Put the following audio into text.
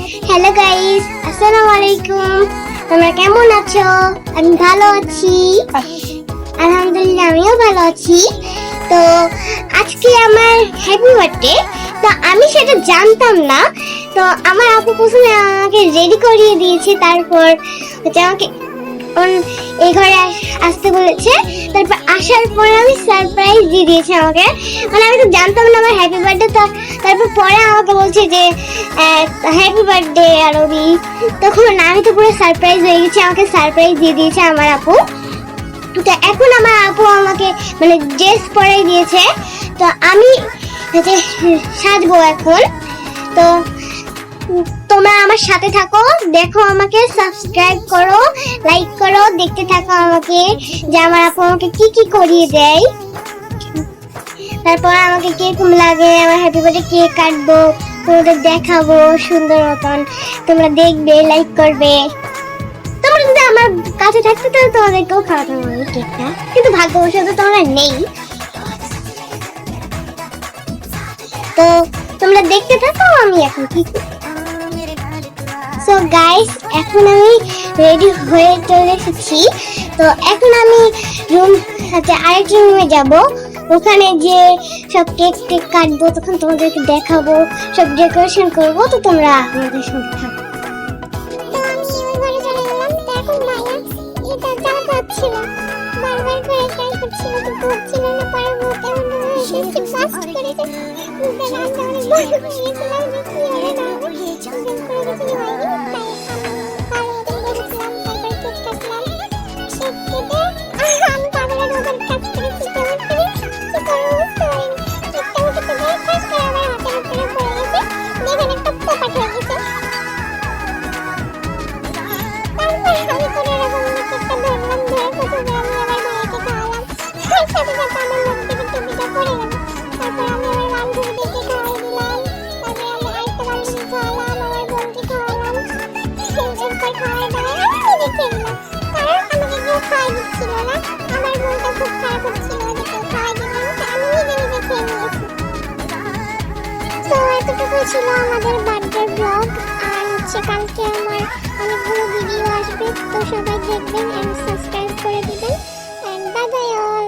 Hello guys, আসসালামু আলাইকুম। তোমরা কেমন আছো? আমি ভালো আছি, আলহামদুলিল্লাহ আমিও ভালো আছি। তো আজকে আমার হ্যাপি বার্থডে, তো আমি সেটা জানতাম না। তো আমার আপু প্রথমে আমাকে রেডি করিয়ে দিয়েছে, তারপর হচ্ছে আমাকে এই ঘরে আসতে বলেছে। তারপর আসার পরে আমি সারপ্রাইজ দিয়ে দিয়েছে আমাকে, মানে আমি তো জানতাম না আমার হ্যাপি বার্থডে। তারপর পরে আমাকে বলছে যে হ্যাপি বার্থডে আরবি। তখন আমি তো পুরো সারপ্রাইজ হয়ে গেছি, আমাকে সারপ্রাইজ দিয়ে দিয়েছে আমার আপু। তো এখন আমার আপু আমাকে মানে ড্রেস পরাই দিয়েছে, তো আমি সাজবো এখন। তো তোমরা আমার সাথে থাকো, দেখো, আমাকে সাবস্ক্রাইব করো, লাইক করো, দেখতে থাকো আমাকে যে আমার আপু আমাকে কি কি করিয়ে দেয়। তারপর আমাকে কিরকম লাগে, আমার হ্যাপি বার্থডে কেক কাটবো, তোমাদের দেখাবো সুন্দর মতন। তোমরা দেখবে, লাইক করবে। তোমরা যদি আমার কাছে থাকতে তাহলে তোমাদেরকেও খাওয়াতাম আমি কেকটা, কিন্তু ভাগ্যবশত তোমরা নেই। তো তোমরা দেখতে থাকো আমি এখন কি করি। সো গাইস, এখন আমি রেডি হয়ে চলে এসেছি। তো এখন আমি আরেকটা রুমে যাব, ওখানে যে সব কেক টেক কাটবো, তখন তোমাদেরকে দেখাবো, সব ডেকোরেশন করবো। তো তোমরা আমাদের সঙ্গে থাকো। ছিল আমাদের বার্থডে ব্লগ, আর হচ্ছে কালকে আমার অনেকগুলো ভিডিও আসবে, তো সবাই দেখবেন এন্ড সাবস্ক্রাইব করে দিবেন। And bye bye all.